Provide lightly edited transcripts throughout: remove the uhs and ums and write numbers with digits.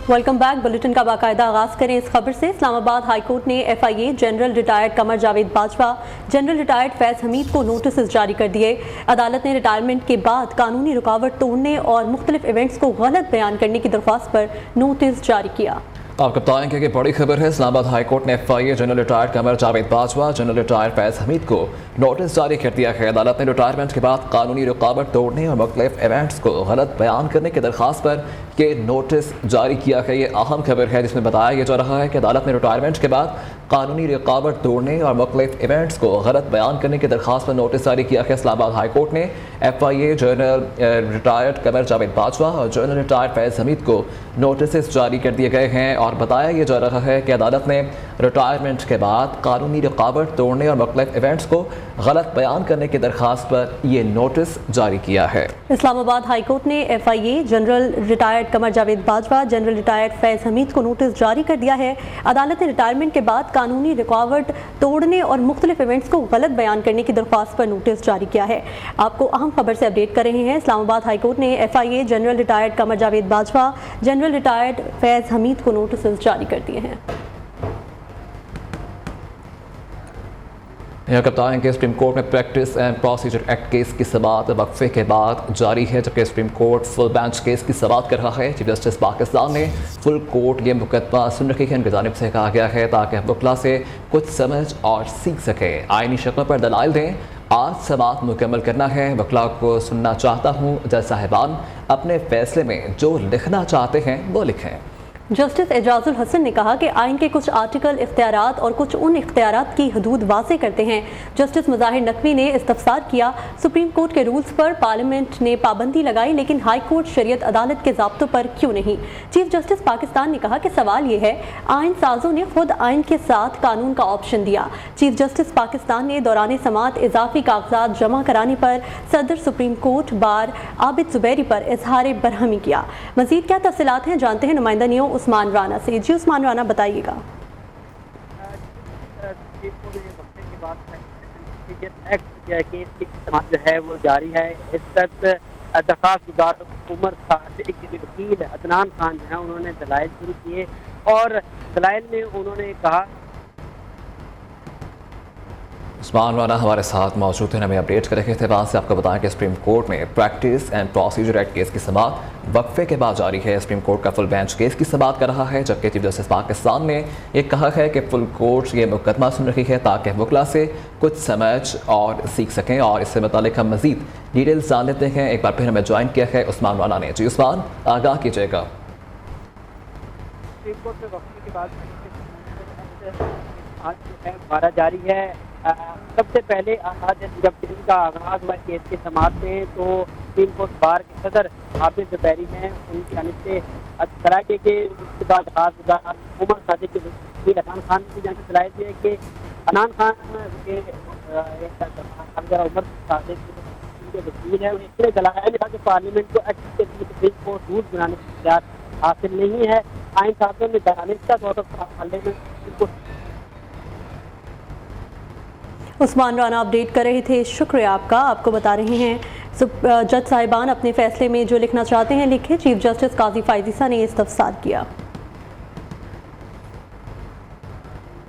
Welcome back. Bulletin का बाकायदा आगाज करें इस खबर से। इस्लामाबाद हाईकोर्ट ने FIA general retired Qamar Javed Bajwa, general retired फैज़ हमीद को नोटिस जारी कर दिए। अदालत ने रिटायरमेंट के बाद कानूनी रुकावट तोड़ने और मुख्तलिफ इवेंट्स को गलत बयान करने की दरख्वास्त पर नोटिस जारी किया। आपको बताएंगे कि बड़ी खबर है। इस्लामाबाद हाईकोर्ट ने FIA general retired Qamar Javed Bajwa, general retired फैज़ हमीद को नोटिस जारी कर दिया है। अदालत ने रिटायरमेंट के बाद कानूनी रुकावट तोड़ने और मुख्तलिफ इवेंट्स को गलत बयान करने की दरख्वास्त पर के नोटिस जारी किया है। ये अहम खबर है जिसमें बताया जा रहा है कि अदालत ने रिटायरमेंट के बाद कानूनी रुकावट तोड़ने और मुख्तलिफ इवेंट्स को गलत बयान करने की दरख्वास्त पर नोटिस जारी किया है। इस्लामाबाद हाईकोर्ट ने FIA general retired Qamar Javed Bajwa और जनरल रिटायर्ड फैज़ हमीद को नोटिस जारी कर दिए गए हैं और बताया यह जा रहा है कि अदालत ने रिटायरमेंट के बाद कानूनी रुकावट तोड़ने और मुख्तलिफ इवेंट्स को गलत बयान करने की दरख्वास्त पर यह नोटिस जारी किया है। इस्लामाबाद हाईकोर्ट ने FIA general retired Qamar Javed Bajwa, general retired फैज़ हमीद को नोटिस जारी कर दिया है। अदालत ने रिटायरमेंट के बाद कानूनी रुकावट तोड़ने और मुख्तलिफ इवेंट्स को गलत बयान करने की दरख्वास्त पर नोटिस जारी किया है। आपको अहम खबर से अपडेट कर रहे हैं। इस्लामाबाद हाईकोर्ट ने FIA general retired Qamar Javed Bajwa, general retired फैज़ हमीद को नोटिस जारी कर दिए हैं। यहाँ बताएं कि सुप्रीम कोर्ट में practice and procedure act case की समाअत वक्फे के बाद जारी है, जबकि supreme court full bench case की समाअत कर रहा है। चीफ जस्टिस पाकिस्तान ने फुल कोर्ट ये मुकदमा सुन रखी है। उनकी जानिब से कहा गया है ताकि वकला से कुछ समझ और सीख सके, आईनी शक्ल पर दलाइल दें। आज समाअत मुकम्मल करना है। वकला को सुनना चाहता हूँ। जज साहिबान अपने फैसले में जो लिखना चाहते हैं वो लिखें। जस्टिस एजाजुल हसन ने कहा कि आइन के कुछ आर्टिकल इख्तियारात और कुछ उन इख्तियारात की हदूद वाज़े करते हैं। जस्टिस मुज़ाहिर नकवी ने इस्तफसार किया, सुप्रीम कोर्ट के रूल्स पर पार्लियामेंट ने पाबंदी लगाई लेकिन हाई कोर्ट शरीयत अदालत के ज़ाब्तों पर क्यों नहीं। चीफ जस्टिस पाकिस्तान ने कहा कि सवाल ये है, आइन साजों ने खुद आइन के साथ कानून का ऑप्शन दिया। चीफ जस्टिस पाकिस्तान ने दौरान समाअत इजाफी कागजात जमा कराने पर सदर supreme court bar Abid Zubairi पर इजहार बरहमी किया। मजीद क्या तफसीलात हैं जानते हैं नुमाइंदा नियो उस्मान राना से। जी उस्मान राना बताइएगा। केस की समाअत जो है वो जारी है। इस तक दरखास्त गुजार उमर सादिक के वकील अदनान खान जो है उन्होंने दलाइल शुरू किए और दलाइल में उन्होंने कहा। उस्मान राना हमारे साथ मौजूद हैं, हमें अपडेट कर रहे थे। वहाँ से आपको बताएं कि सुप्रीम कोर्ट में practice and procedure act case की समाअत वक्फे के बाद जारी है। सुप्रीम कोर्ट का फुल बेंच केस की समाअत कर रहा है, जबकि चीफ जस्टिस पाकिस्तान ने यह कहा है कि फुल कोर्ट ये मुकदमा सुन रही है ताकि वकला से कुछ समझ और सीख सकें। और इससे मुतालिक हम मजीद डिटेल्स जान लेते हैं। एक बार फिर हमें ज्वाइन किया है उस्मान राना ने। जी उस्मान, आगाह कीजिएगा। सुप्रीम कोर्ट में वक्फे के बाद आज जो है 12 जारी है। सबसे पहले आज जब दिन का आगाज हुआ केस के समाअत में तो सुप्रीम कोर्ट बार के सदर आबिद जुबैरी हैं, उनकी जानिब से कराटे के उसके बाद उमर सादिक के वकील अदनान खान की जानिब से दलाइल दिए कि अदनान खान के उमर सादिक के वकील है, उन्हें दलाइल कहा कि पार्लियामेंट को एक्ट के लिए सुप्रीम कोर्ट रूल बनाने की इख्तियार हासिल नहीं है। आइन साजों में जानिब का तौर पर पार्लियामेंट उस्मान राना अपडेट कर रहे थे, शुक्रिया आपका। आपको बता रहे हैं जज साहिबान अपने फैसले में जो लिखना चाहते हैं लिखे। चीफ जस्टिस काजी फायजीसा ने इस्तफसार किया।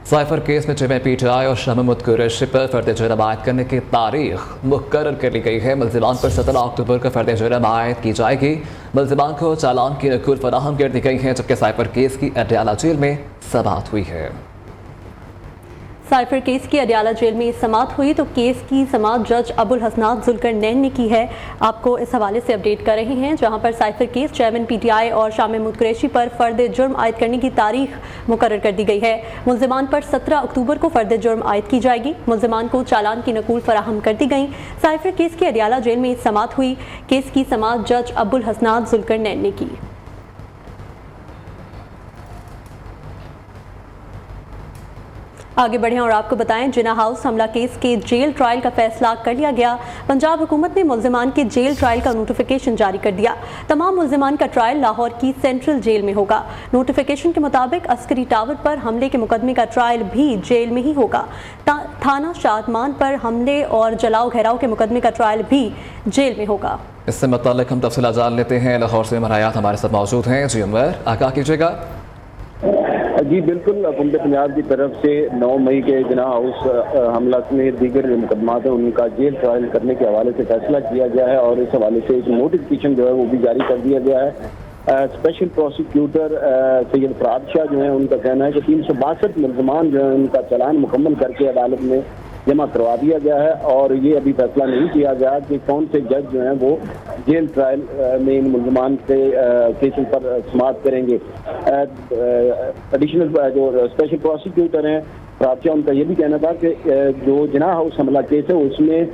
साइफर केस में जमे PTI और शाह महमूद कुरैशी पर फर्द जुर्म आयद करने की तारीख मुकर्रर कर ली गई है। मुल्ज़िमान पर 17 अक्टूबर को फर्द जुर्म आयद की जाएगी। मुल्ज़िमान को चालान की नकूल फराहम कर दी गई है, जबकि साइफर केस की अडयाला जेल में समाअत हुई है। साइफर केस की अडयाला जेल में समाअत हुई तो केस की समाअत जज अबुल हसनात जुल्करनैन ने की है। आपको इस हवाले से अपडेट कर रहे हैं, जहां पर साइफर केस चेयरमैन PTI और शाह महमूद कुरैशी पर फर्द जुर्म आयद करने की तारीख मुकर्रर कर दी गई है। मुल्ज़िमान पर 17 अक्टूबर को फर्द जुर्म आयद की जाएगी। मुल्ज़िमान को चालान की नकूल फराहम कर दी गई। साइफर केस की अडयाला जेल में समाअत हुई। केस की समाअत जज अबुल हसनात जुल्करनैन ने की। आगे बढ़ें और आपको बताएं, जिना हाउस हमला केस के जेल ट्रायल का फैसला कर लिया गया। पंजाब हुकूमत ने मुल्ज़िमान के जेल ट्रायल का नोटिफिकेशन जारी कर दिया। तमाम मुल्ज़िमान का ट्रायल लाहौर की सेंट्रल जेल में होगा। नोटिफिकेशन के मुताबिक अस्करी टावर पर हमले के मुकदमे का ट्रायल भी जेल में ही होगा। थाना शादमान पर हमले और जलाओ घेराव के मुकदमे का ट्रायल भी जेल में होगा। इससे मतलब हम तफसीला जान लेते हैं। लाहौर से उमर हयात हमारे साथ मौजूद हैं। जी उमर, आगाह कीजिएगा। जी बिल्कुल, हुकूमत पंजाब की तरफ से 9 मई के जना हाउस हमला में दीगर मुकदमात हैं उनका जेल ट्रायल करने के हवाले से फैसला किया गया है और इस हवाले से एक नोटिफिकेशन जो है वो भी जारी कर दिया गया है। स्पेशल प्रोसिक्यूटर सैयद फराद शाह जो है उनका कहना है कि 362 मुलजमान जो है उनका चालान मुकम्मल करके अदालत में जमा करवा दिया गया है और ये अभी फैसला नहीं किया गया कि कौन से जज जो हैं वो जेल ट्रायल में इन मुलजमान से केसेस पर समाअत करेंगे। एडिशनल जो स्पेशल प्रोसिक्यूटर हैं फराद शाह, उनका ये भी कहना था कि जो जिना हाउस हमला केस है उसमें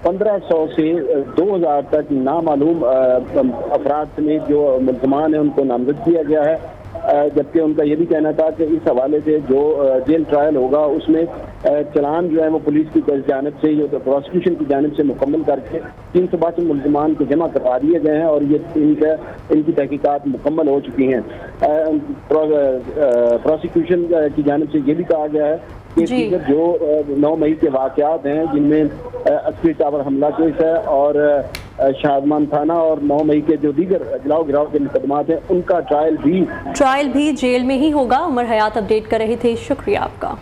1500 से 2000 तक नामालूम अफराद समेत जो मुलजमान हैं उनको नामजद किया गया है। जबकि उनका ये भी कहना था कि इस हवाले से जो जेल ट्रायल होगा उसमें चलान जो है वो पुलिस की जानिब से, जो प्रोसिक्यूशन की जानिब से मुकम्मल करके 362 मुलजमान को जमा करवा दिए गए हैं और ये इनकी तहकीकात मुकम्मल हो चुकी हैं। प्रोसिक्यूशन की जानिब से ये भी कहा गया है कि दीगर जो 9 मई के वाक़यात हैं जिनमें अस्करी टावर हमला केस है और शाहजमान थाना और 9 मई के जो दीगर जलाओ गिराव के मुकदमात हैं उनका ट्रायल भी जेल में ही होगा। उमर हयात अपडेट कर रहे थे, शुक्रिया आपका।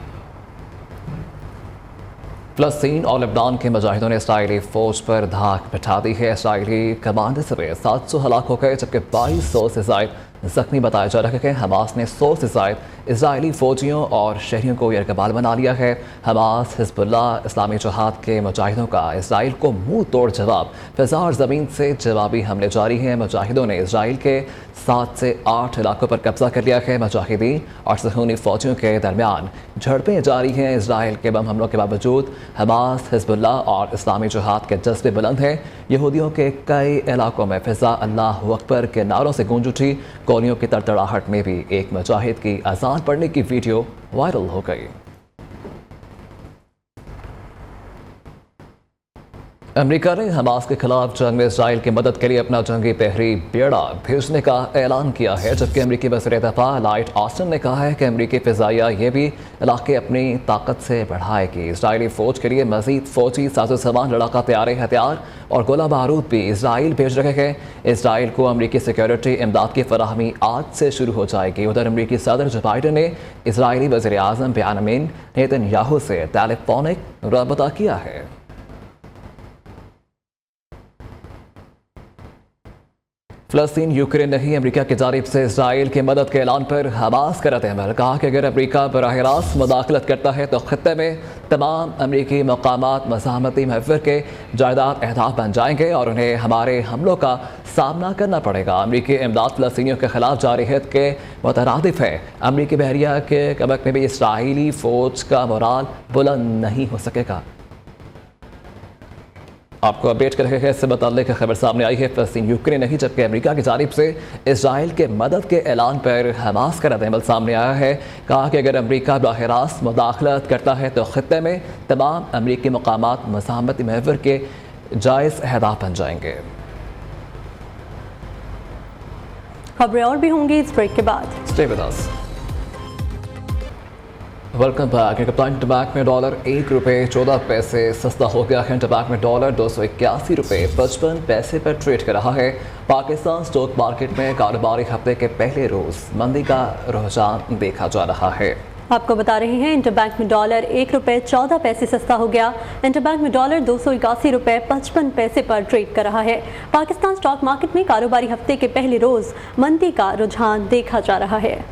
फ़लस्तीन और लेबनान के मुजाहिदों ने इसराइली फ़ौज पर धाक बिठा दी है। इसराइली कमांडर समेत 700 हलाक हो गए जबकि 2200 से ज़ायद जख्मी बताए जा रहे हैं। हमास ने 100 से ज़ायद इसराइली फ़ौजियों और शहरियों को यरगबाल बना लिया है। हमास, हिज़्बुल्लाह, इस्लामी जिहाद के मुजाहिदों का इसराइल को मुंह तोड़ जवाब। फ़िज़ा और ज़मीन से जवाबी हमले जारी हैं। मुजाहिदों ने इसराइल के 7 से 8 इलाकों पर कब्जा कर लिया है। मुजाहिदीन और सहूनी फ़ौजियों के दरमियान झड़पें जारी हैं। इसराइल के बम हमलों के बावजूद हमास, हिज़्बुल्लाह और इस्लामी जिहाद के जज्बे बुलंद हैं। यहूदियों के कई इलाकों में फ़िज़ा अल्लाहु अकबर के नारों से गूंज उठी। गोलियों की तड़तड़ाहट में भी एक मुजाहिद की अज़ान पढ़ने की वीडियो वायरल हो गई। अमेरिका ने हमास के खिलाफ जंग में इसराइल की मदद के लिए अपना जंगी बहरी बेड़ा भेजने का ऐलान किया है। जबकि अमेरिकी वज़ीर दफ़ा लॉयड ऑस्टिन ने कहा है कि अमेरिकी फ़िज़ाइया ये भी इलाके अपनी ताकत से बढ़ाएगी। इसराइली फ़ौज के लिए मज़ीद फ़ौजी साजो सामान, लड़ाका तैयारी, हथियार और गोला बारूद भी इसराइल भेज रहे हैं। इसराइल को अमेरिकी सिक्योरिटी इमदाद की फराहमी आज से शुरू हो जाएगी। उधर अमेरिकी सदर जो बाइडन ने इसराइली वज़ीर आज़म बेंजामिन नेतन्याहू से टेलीफोनिक रब्ता किया है। फ़लस्तीन, यूक्रेन नहीं, अमेरिका की जानिब से इसराइल की मदद के ऐलान पर हमास का रद्द-ए-अमल। कहा कि अगर अमेरिका बराह रास्त मुदाखलत करता है तो खत्ते में तमाम अमेरिकी मकामात मज़ाहमती महवर के जायदाद अहदाफ बन जाएंगे और उन्हें हमारे हमलों का सामना करना पड़ेगा। अमेरिकी इमदाद फ़लस्तीनियों के खिलाफ जारी हित के मुतरादिफ है। अमेरिकी बहरिया के कमक में भी इसराइली फ़ौज का मोराल बुलंद नहीं हो सकेगा। आपको अपडेट कर रहे हैं। इससे मुताल्लिक खबर सामने आई है। फ़लस्तीन, यूक्रेन नहीं जबकि अमेरिका की जानिब से इसराइल के मदद के ऐलान पर हमास का रद्द-ए-अमल सामने आया है। कहा कि अगर अमेरिका बराह रास्त मुदाखलत करता है तो खत्ते में तमाम अमेरिकी मकामात मज़ाहमती महवर के जायज़ अहदाफ बन जाएंगे। खबरें और भी होंगी इस ब्रेक के बाद। Stay with us. Welcome back. Capital टबैक में डॉलर ₹1.14 सस्ता हो गया है। टबैक में डॉलर $281.55 पर ट्रेड कर रहा है। पाकिस्तान स्टॉक मार्केट में कारोबारी हफ्ते के पहले रोज मंदी का रुझान देखा जा रहा है। आपको बता रहे हैं इंटरबैंक में डॉलर ₹1.14 सस्ता हो गया। इंटरबैंक में डॉलर $281.55 पर ट्रेड कर रहा है। पाकिस्तान स्टॉक मार्केट में कारोबारी हफ्ते के पहले रोज मंदी का रुझान देखा जा रहा है।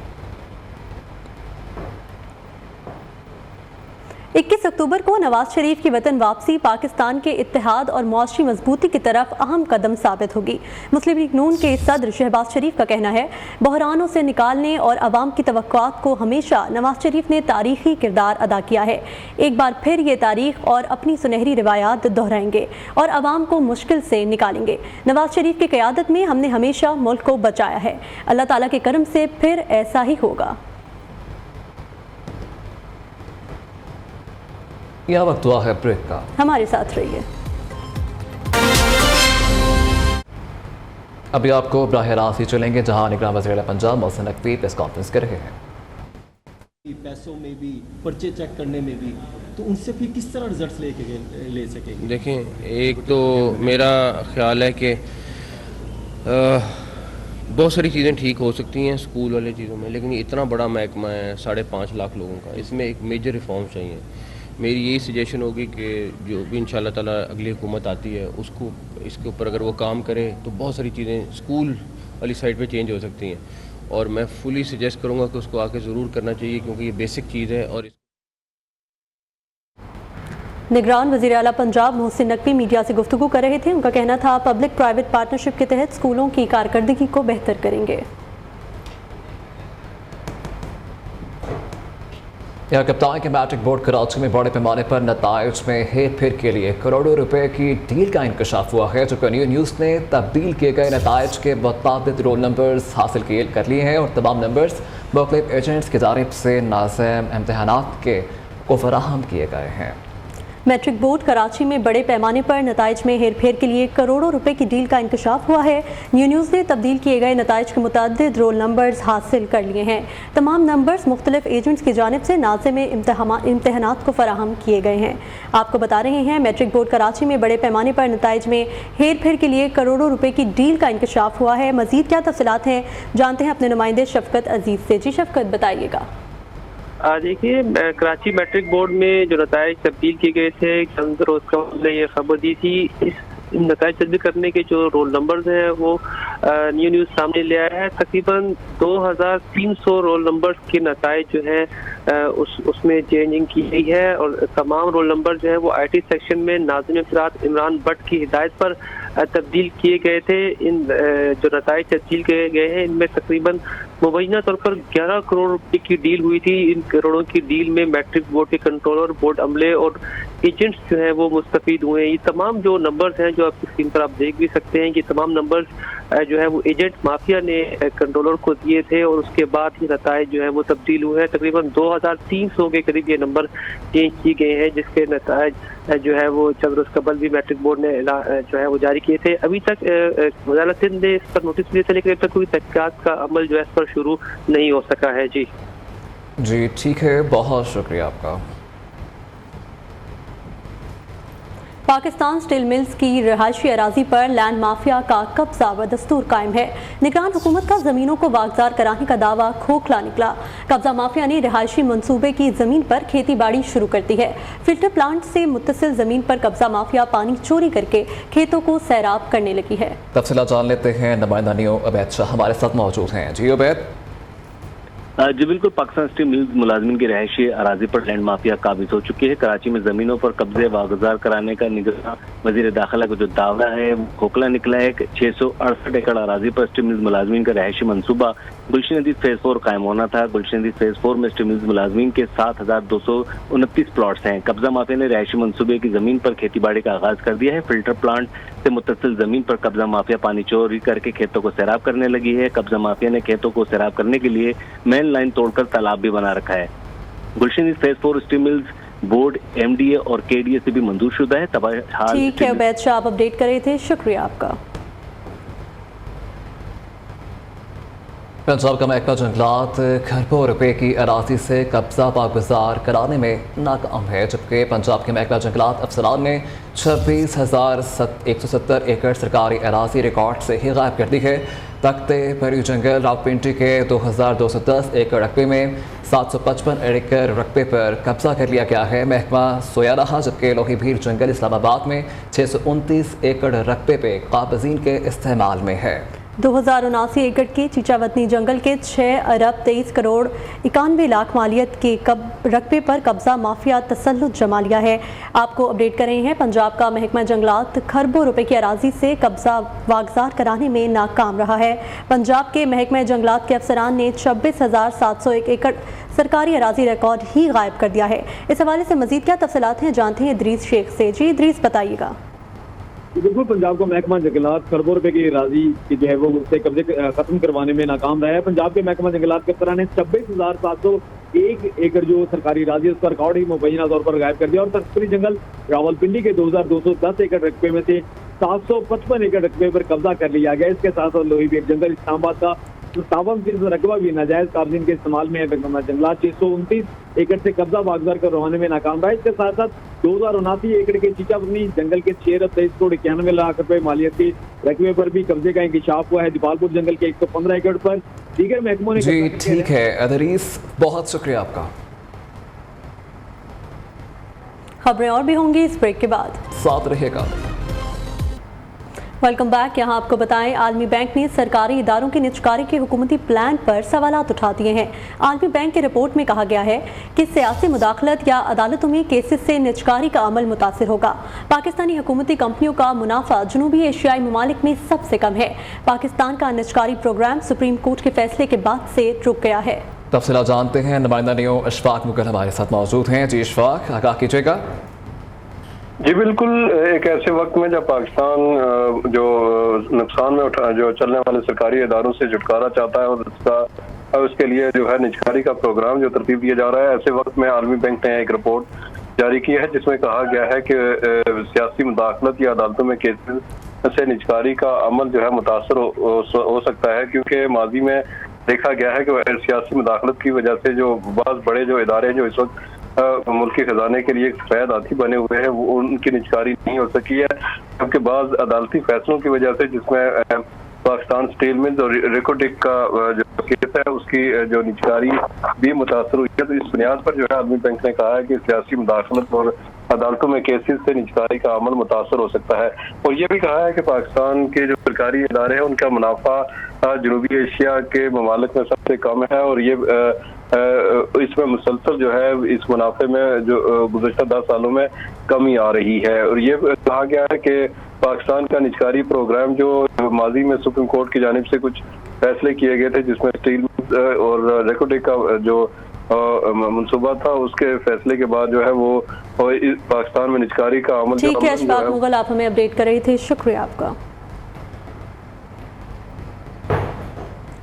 21 अक्टूबर को नवाज शरीफ की वतन वापसी पाकिस्तान के इत्तेहाद और मुआशी मजबूती की तरफ अहम कदम साबित होगी। मुस्लिम लीग नून के सदर शहबाज शरीफ का कहना है, बहरानों से निकालने और अवाम की तवक्कुआत को हमेशा नवाज शरीफ ने तारीखी किरदार अदा किया है। एक बार फिर ये तारीख और अपनी सुनहरी रिवायात दोहराएंगे और अवाम को मुश्किल से निकालेंगे। नवाज शरीफ की क़यादत में हमने हमेशा मुल्क को बचाया है। अल्लाह ताला के करम से फिर ऐसा ही होगा। यह वक्त हुआ है ब्रेक का। हमारे साथ रहिए। अभी आपको बराह रास्त ही चलेंगे जहां निगरान वज़ीर पंजाब मोहसिन नकवी प्रेस कॉन्फ्रेंस कर रहे हैं। पैसों में भी, पर्चे चेक करने में भी, तो उनसे फिर किस तरह रिजल्ट्स ले सकेंगे? देखें, एक तो मेरा ख्याल है कि बहुत सारी चीज़ें ठीक हो सकती हैं स्कूल वाले चीज़ों में, लेकिन इतना बड़ा महकमा है 5.5 लाख लोगों का, इसमें एक मेजर रिफॉर्म चाहिए। मेरी यही सजेशन होगी कि जो भी इंशाल्लाह ताला अगली हुकूमत आती है उसको इसके ऊपर अगर वो काम करे तो बहुत सारी चीज़ें स्कूल वाली साइड पे चेंज हो सकती हैं, और मैं फुली सजेस्ट करूँगा कि उसको आके ज़रूर करना चाहिए, क्योंकि ये बेसिक चीज़ है। और निगरान वज़ीर आला पंजाब मोहसिन नकवी मीडिया से गुफ्तगू कर रहे थे। उनका कहना था पब्लिक प्राइवेट पार्टनरशिप के तहत स्कूलों की कारकर्दगी को बेहतर करेंगे। यहाँ कप्तान के मैट्रिक बोर्ड कराची में बड़े पैमाने पर नताइज में हेर फेर के लिए करोड़ों रुपए की डील का इंकशाफ हुआ है, जो न्यूज़ ने तब्दील किए गए नताइज के मुताबिक रोल नंबर्स हासिल कर लिए हैं और तमाम नंबर्स मुख्तलिफ एजेंट्स की जानिब से नाज़िम इम्तहानात के को फराहम किए गए हैं। मैट्रिक बोर्ड कराची में बड़े पैमाने पर नताइज में हेरफेर के लिए करोड़ों रुपए की डील का इंकशाफ हुआ है। न्यूज़ ने तब्दील किए गए नताइज के मुताबिक रोल नंबर्स हासिल कर लिए हैं। तमाम नंबर्स मुख्तलिफ एजेंट्स की जानिब से नाज़िम इम्तहानात को फराहम किए गए हैं। आपको बता रहे हैं मैट्रिक बोर्ड कराची में बड़े पैमाने पर नताइज में हेर फेर के लिए करोड़ों रुपए की डील का इंकशाफ हुआ है। मज़ीद क्या तफसीलात हैं जानते हैं अपने नुमाइंदे शफकत अजीज़ से। जी शफकत, बताइएगा। देखिए, कराची मैट्रिक बोर्ड में जो नताइज तब्दील किए गए थे, चंद रोज का हमने ये खबर दी थी। इस नताइज तब्दील करने के जो रोल नंबर्स हैं वो न्यूज़ सामने ले आया है। तकरीबन 2300 रोल नंबर्स के नताइज जो है उसमें चेंजिंग की गई है, और तमाम रोल नंबर जो है वो IT सेक्शन में नाज़िम इमरान भट्ट की हिदायत पर तब्दील किए गए थे। इन जो नताइज तब्दील किए गए हैं इनमें तकरीबन मुबैना तौर पर 11 करोड़ रुपए की डील हुई थी। इन करोड़ों की डील में मैट्रिक बोर्ड के कंट्रोलर, बोर्ड अमले और एजेंट्स जो हैं वो मुस्तफीद हुए हैं। ये तमाम जो नंबर्स हैं जो आपकी स्क्रीन पर आप देख भी सकते हैं कि तमाम नंबर्स जो है वो एजेंट माफिया ने कंट्रोलर को दिए थे, और उसके बाद ही नताइज जो है वो तब्दील हुए हैं। तकरीबन 2300 के करीब ये नंबर चेंज किए गए हैं, जिसके नताइज जो है वो चंद रोज कबल भी मैट्रिक बोर्ड ने जो है वो जारी किए थे। अभी तक वज़ारत हिंद ने इस पर नोटिस दिए थे, लेकिन अब तक कोई तहक़ीक़ात का अमल जो है इस पर शुरू नहीं हो सका है। जी ठीक है, बहुत शुक्रिया आपका। पाकिस्तान स्टील मिल्स की रिहायशी अराजी पर लैंड माफिया का कब्जा व दस्तूर कायम है। निगरान हुकूमत का जमीनों को वागजार कराने का दावा खोखला निकला। कब्जा माफिया ने रिहायशी मंसूबे की जमीन पर खेती बाड़ी शुरू कर दी है। फिल्टर प्लांट से मुत्तसिल जमीन पर कब्जा माफिया पानी चोरी करके खेतों को सैराब करने लगी है। तफसीलात जान लेते हैं, नुमाइंदा नियो उबैद शाह हमारे साथ मौजूद हैं। जी उबैद। जी बिल्कुल, पाकिस्तान स्टील मिल्स मुलाजमिन की रहायशी अराजी पर लैंड माफिया काबिज हो चुकी है। कराची में जमीनों पर कब्जे वागुजार कराने का निगरान वजीर दाखिला का जो दावा है वो खोखला निकला है। 668 एकड़ अराजी पर स्टील मिल्स मुलाजमिन का रहायशी मनसूबा गुलशन नदी फेज 4 कायम होना था। गुलशन नदी फेज 4 में स्टील मिल्स मुलाजमिन के 7229 प्लॉट्स हैं। कब्जा माफिया ने रहायशी मनसूबे की जमीन पर खेती बाड़ी का आगाज कर दिया है। फिल्टर प्लांट से मुत्तसिल जमीन पर कब्जा माफिया पानी चोरी करके खेतों को सैराब करने लगी है। कब्जा माफिया ने खेतों को सैराब करने के लिए मेन लाइन तोड़कर तालाब भी बना रखा है। Gulshan phase 4 steel mills board MDA और KDA से भी मंजूर शुदा है। ठीक है उबैद शाह, आप अपडेट कर रहे थे, शुक्रिया आपका। पंजाब का महकमा जंगलात खरबों रुपए की अराजी से कब्जा वागुजार कराने में नाकाम है, जबकि पंजाब के महकमा जंगलात अफसरान ने 26,170 एकड़ सरकारी अराजी रिकॉर्ड से ही गायब कर दी है। तख्ते परी जंगल रावलपिंडी के 2,210 एकड़ रकबे में 755 एकड़ रकबे पर कब्जा कर लिया गया है। महकमा सोया रहा, जबकि लोहीभीर जंगल इस्लामाबाद में 629 एकड़ रकबे पे काबजीन के इस्तेमाल में है। 2079 एकड़ के चीचावतनी जंगल के 6 अरब 23 करोड़ 91 लाख मालियत के रकबे पर कब्जा माफिया तसल्लुत जमा लिया है। आपको अपडेट कर रहे हैं, पंजाब का महकमा जंगलात खरबों रुपए की अराजी से कब्जा वागजार कराने में नाकाम रहा है। पंजाब के महकमा जंगलात के अफसरान ने 26,701 एकड़ सरकारी अराजी रिकॉर्ड ही गायब कर दिया है। इस हवाले से मजीद क्या तफसीलात हैं जानते हैं इदरीस शेख से। जी इदरीस, बताइएगा। बिल्कुल, पंजाब का महकमा जंगलात खरबों रुपए की राजी की जो है वो उससे कब्जे खत्म करवाने में नाकाम रहा है। पंजाब के महकमा जंगलात के अफसरान ने 26,701 एकड़ जो सरकारी राजी उसका रिकॉर्ड ही मुबैना तौर पर गायब कर दिया, और तख्तरी जंगल रावलपिंडी के 2,210 एकड़ रकबे में से 755 एकड़ रकबे पर कब्जा कर लिया गया। इसके साथ साथ लोहीभीर जंगल इस्लामाबाद का 57% रकबा भी नाजायज काबजीन के इस्तेमाल में है। महकमा जंगलात 629 एकड़ से कब्जा वागजार कर रवाने में नाकाम रहा। इसके साथ साथ 2079 एकड़ के चीचापनी जंगल के 623 लाख रुपए मालियत के रकबे पर भी कब्जे का इंकशाफ हुआ है। दीपालपुर जंगल के 115 एकड़ पर दीगर महकमों ने। जी ठीक है अदरीस, बहुत शुक्रिया आपका। खबरें और भी होंगी इस ब्रेक के बाद, साथ रहेगा। Welcome back. यहाँ आपको बताएं, आलमी बैंक ने सरकारी इदारों की निजकारी के हुकूमती प्लान पर सवालात उठा दिए हैं। आलमी बैंक की रिपोर्ट में कहा गया है कि सियासी मुदाखलत या अदालतों में केसेस से निजकारी का अमल मुतासिर होगा। पाकिस्तानी हुकूमती कंपनियों का मुनाफा जनूबी एशियाई ममालिक में सबसे कम है। पाकिस्तान का निजकारी प्रोग्राम सुप्रीम कोर्ट के फैसले के बाद से रुक गया है। तफसीला जानते हैं, नुमाइंदा न्यू इशफाक मुगल हमारे साथ मौजूद हैं। जी इशफाक, आगाह कीजिएगा। जी बिल्कुल, एक ऐसे वक्त में जब पाकिस्तान जो नुकसान में जो चलने वाले सरकारी इदारों से छुटकारा चाहता है और उसके लिए जो है निजकारी का प्रोग्राम जो तरतीब दिया जा रहा है, ऐसे वक्त में आलमी बैंक ने एक रिपोर्ट जारी की है जिसमें कहा गया है कि सियासी मुदाखलत या अदालतों में केसेस से निजकारी का अमल जो है मुतासर हो सकता है, क्योंकि माजी में देखा गया है कि सियासी मुदाखलत की वजह से जो बहुत बड़े जो इदारे जो इस वक्त मुल्की खजाने के लिए फैद आती बने हुए हैं वो उनकी निजकारी नहीं हो सकी है, जबकि बाद अदालती फैसलों की वजह से जिसमें पाकिस्तान स्टील मिल्स और रिकोटिक का जो केस है उसकी जो निजकारी भी मुतासर हुई है। तो इस बुनियाद पर जो है आलमी बैंक ने कहा है कि सियासी मुदाखलत और अदालतों में केसेस से निजकारी का अमल मुतासर हो सकता है। और ये भी कहा है कि पाकिस्तान के जो सरकारी इदारे हैं उनका मुनाफा जनूबी एशिया के ममालिक में सबसे कम है और ये इसमें मुसलसल जो है इस मुनाफे में जो गुज़श्ता 10 सालों में कमी आ रही है। और ये कहा गया है कि पाकिस्तान का निजकारी प्रोग्राम जो माजी में सुप्रीम कोर्ट की जानिब से कुछ फैसले किए गए थे जिसमें स्टील और रेकोटिक का जो मनसूबा था, उसके फैसले के बाद जो है वो पाकिस्तान में निजकारी का अमल। ठीक है इशफाक मुगल, आप हमें अपडेट कर रहे थे, शुक्रिया आपका।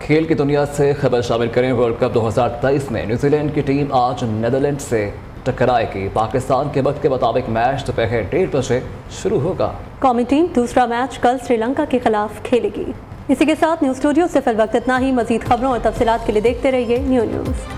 खेल की दुनिया से खबर शामिल करें। वर्ल्ड कप 2023 में न्यूजीलैंड की टीम आज नीदरलैंड से टकराएगी। पाकिस्तान के वक्त के मुताबिक मैच दोपहर 1:30 बजे शुरू होगा। कौमी टीम दूसरा मैच कल श्रीलंका के खिलाफ खेलेगी। इसी के साथ न्यूज़ स्टूडियो से फिल वक्त इतना ही। मजीद खबरों और तफसीलात के लिए देखते रहिए न्यू न्यूज़।